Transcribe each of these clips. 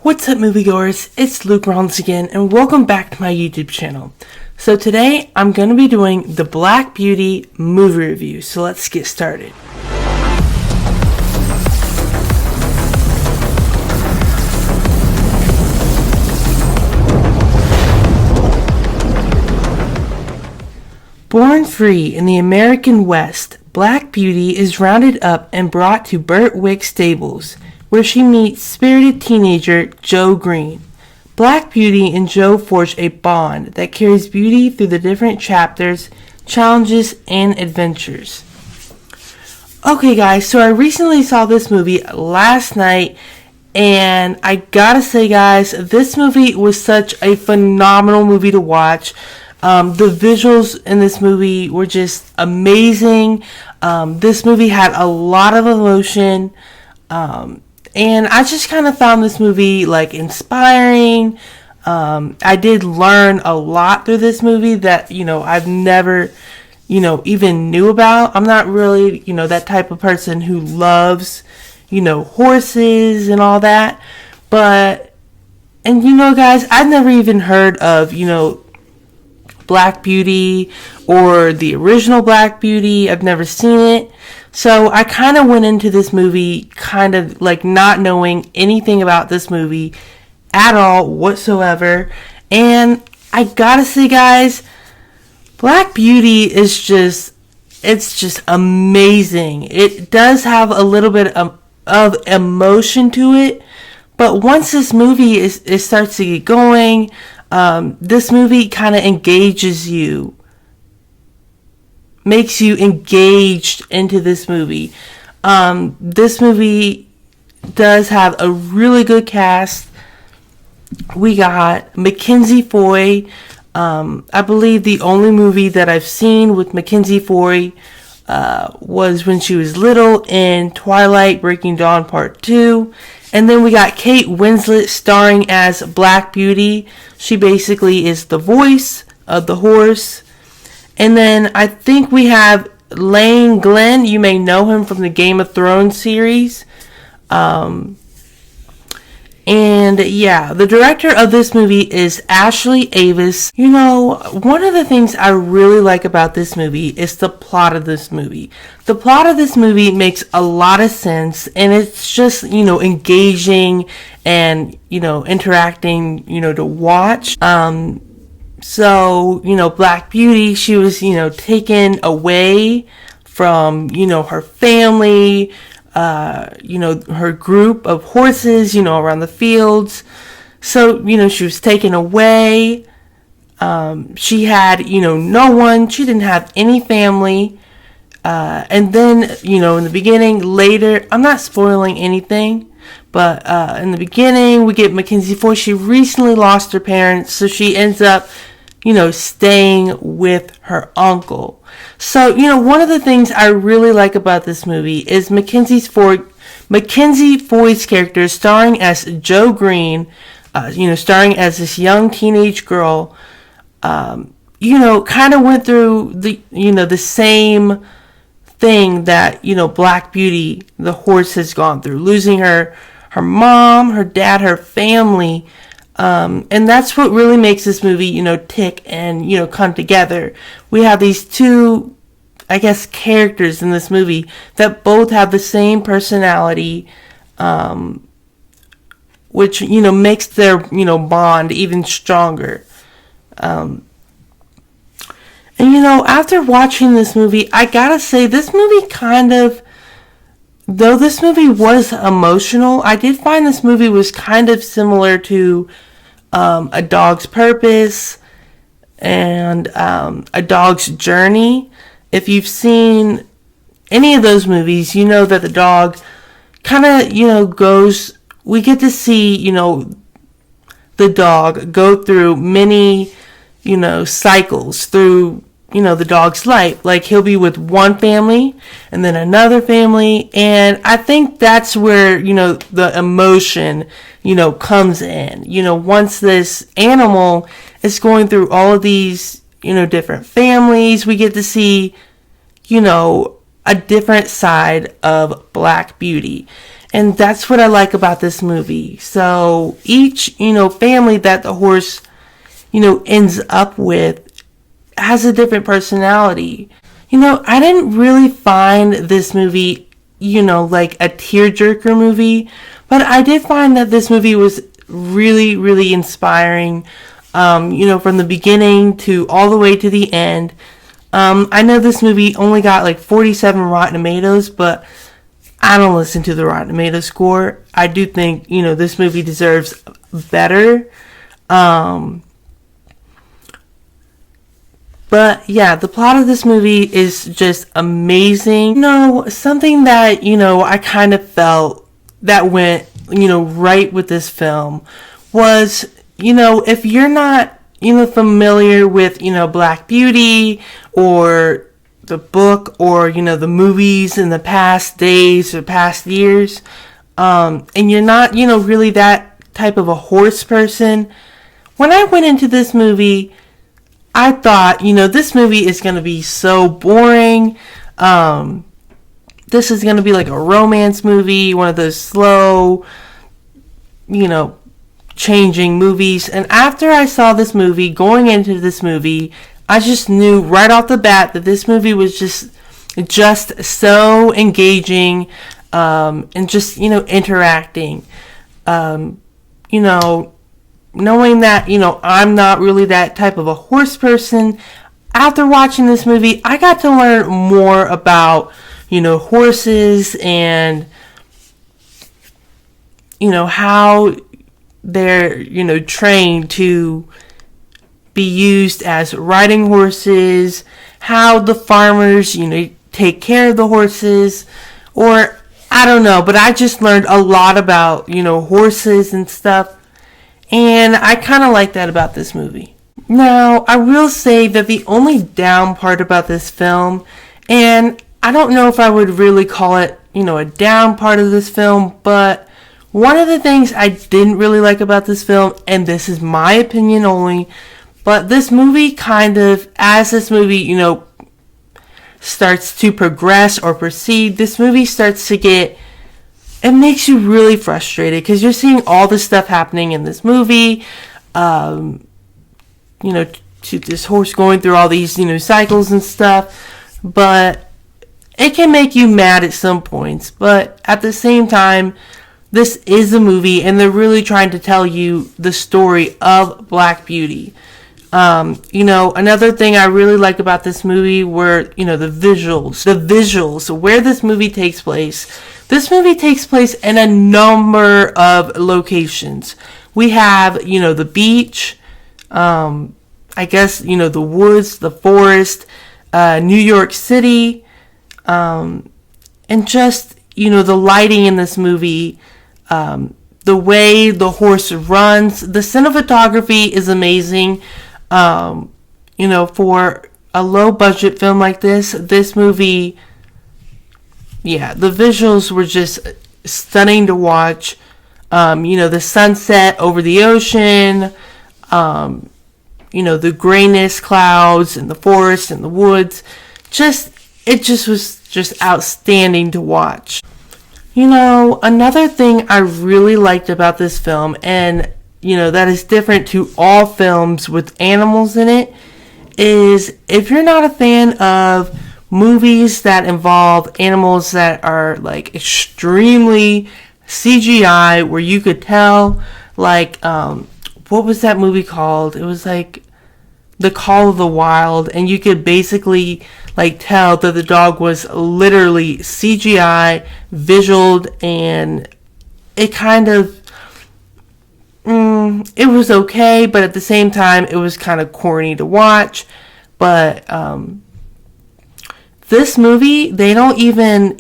What's up, moviegoers? It's Luke Rollins again, and welcome back to my YouTube channel. So today, I'm going to be doing the Black Beauty movie review, so let's get started. Born free in the American West, Black Beauty is rounded up and brought to Birtwick Stables, where she meets spirited teenager Joe Green. Black Beauty and Joe forge a bond that carries Beauty through the different chapters, challenges, and adventures. Okay guys, so I recently saw this movie last night, and I gotta say guys, this movie was such a phenomenal movie to watch. The visuals in this movie were just amazing. This movie had a lot of emotion. And I just kind of found this movie like inspiring. I did learn a lot through this movie that, I've never, even knew about. I'm not really, that type of person who loves, horses and all that. But, and guys, I've never even heard of, Black Beauty or the original Black Beauty. I've never seen it. So I kind of went into this movie kind of like not knowing anything about this movie at all whatsoever. And I gotta say guys, Black Beauty is it's just amazing. It does have a little bit of emotion to it. But once this movie it starts to get going, this movie kind of engages you. Makes you engaged into this movie. This movie does have a really good cast. We got Mackenzie Foy. I believe the only movie that I've seen with Mackenzie Foy was when she was little in Twilight Breaking Dawn Part 2. And then we got Kate Winslet starring as Black Beauty. She basically is the voice of the horse. And then I think we have Lane Glenn. You may know him from the Game of Thrones series. And yeah, the director of this movie is Ashley Avis. One of the things I really like about this movie is the plot of this movie. The plot of this movie makes a lot of sense, and it's just, engaging and, interacting, to watch. So, Black Beauty, she was, taken away from, her family, her group of horses, around the fields. So, she was taken away. She had, no one. She didn't have any family. And then, in the beginning, later, I'm not spoiling anything, but in the beginning, we get Mackenzie Foy. She recently lost her parents, so she ends up, staying with her uncle. So, one of the things I really like about this movie is Mackenzie Foy's character starring as Joe Green, starring as this young teenage girl, kind of went through the same thing that, Black Beauty, the horse, has gone through, losing her mom, her dad, her family. And that's what really makes this movie, tick and, come together. We have these two, I guess, characters in this movie that both have the same personality, which, makes their, bond even stronger. And, after watching this movie, I gotta say, this movie though this movie was emotional, I did find this movie was kind of similar to A Dog's Purpose and A Dog's Journey. If you've seen any of those movies, you know that the dog kind of, we get to see, the dog go through many, cycles through, the dog's life. Like, he'll be with one family and then another family. And I think that's where, the emotion, comes in. Once this animal is going through all of these, different families, we get to see, a different side of Black Beauty. And that's what I like about this movie. So each, family that the horse, ends up with has a different personality. I didn't really find this movie, like a tearjerker movie, but I did find that this movie was really, really inspiring, from the beginning to all the way to the end. I know this movie only got like 47 Rotten Tomatoes, but I don't listen to the Rotten Tomatoes score. I do think, this movie deserves better. But yeah, the plot of this movie is just amazing. Something that, I kind of felt that went, right with this film was, if you're not, familiar with, Black Beauty or the book or, the movies in the past days or past years, and you're not, really that type of a horse person, when I went into this movie, I thought, this movie is going to be so boring. This is going to be like a romance movie, one of those slow, changing movies. And after I saw this movie, going into this movie, I just knew right off the bat that this movie was just so engaging, and just, interacting. Knowing that, I'm not really that type of a horse person, after watching this movie, I got to learn more about, horses and, how they're, trained to be used as riding horses, how the farmers, take care of the horses, or I don't know, but I just learned a lot about, horses and stuff. And I kind of like that about this movie. Now, I will say that the only down part about this film, and I don't know if I would really call it, a down part of this film, but one of the things I didn't really like about this film, and this is my opinion only, but this movie kind of, as this movie, starts to progress or proceed, this movie starts to get, it makes you really frustrated because you're seeing all this stuff happening in this movie, to this horse going through all these, cycles and stuff, but it can make you mad at some points, but at the same time, this is a movie and they're really trying to tell you the story of Black Beauty. Another thing I really like about this movie were, the visuals, where this movie takes place. This movie takes place in a number of locations. We have, the beach, I guess, the woods, the forest, New York City, and just, the lighting in this movie, the way the horse runs, the cinematography is amazing. For a low budget film like this movie, yeah, the visuals were just stunning to watch. The sunset over the ocean, the grayness clouds and the forest and the woods. It just was just outstanding to watch. Another thing I really liked about this film, and that is different to all films with animals in it, is if you're not a fan of movies that involve animals that are like extremely CGI, where you could tell, like, what was that movie called? It was like The Call of the Wild, and you could basically like tell that the dog was literally CGI, visualed, and it kind of, it was okay, but at the same time, it was kind of corny to watch. But this movie, they don't even,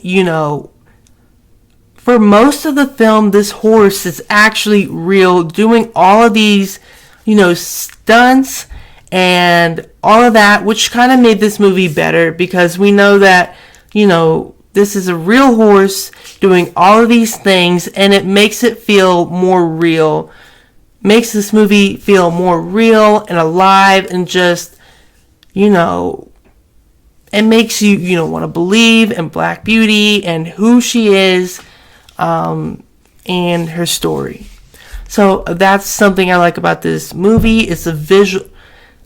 for most of the film, this horse is actually real, doing all of these, stunts and all of that, which kind of made this movie better, because we know that, this is a real horse doing all of these things, and it makes it feel more real. Makes this movie feel more real and alive, and just, it makes you, want to believe in Black Beauty and who she is. and her story. So that's something I like about this movie. It's the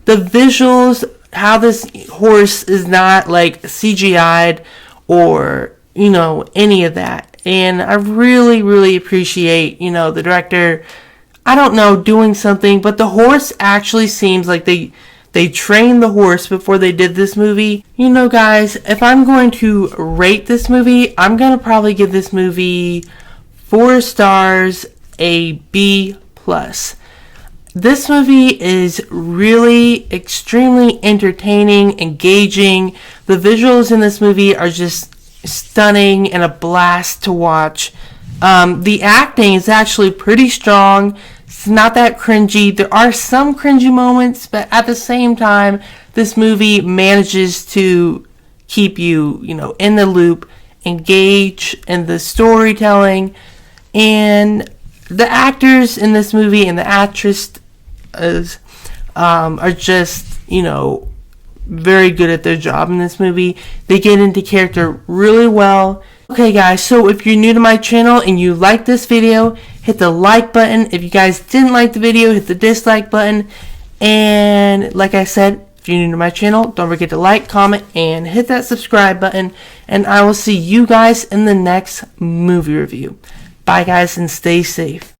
visuals, how this horse is not like CGI'd or, any of that. And I really, really appreciate, the director, I don't know, doing something, but the horse actually seems like they trained the horse before they did this movie. Guys, if I'm going to rate this movie, I'm going to probably give this movie 4 stars, a B+. This movie is really extremely entertaining, engaging. The visuals in this movie are just stunning and a blast to watch. The acting is actually pretty strong. It's not that cringy. There are some cringy moments, but at the same time, this movie manages to keep you, in the loop, engage in the storytelling, and the actors in this movie and the actresses are just, very good at their job in this movie. They get into character really well. Okay guys, so if you're new to my channel and you like this video, hit the like button. If you guys didn't like the video, hit the dislike button. And like I said, if you're new to my channel, don't forget to like, comment, and hit that subscribe button. And I will see you guys in the next movie review. Bye guys, and stay safe.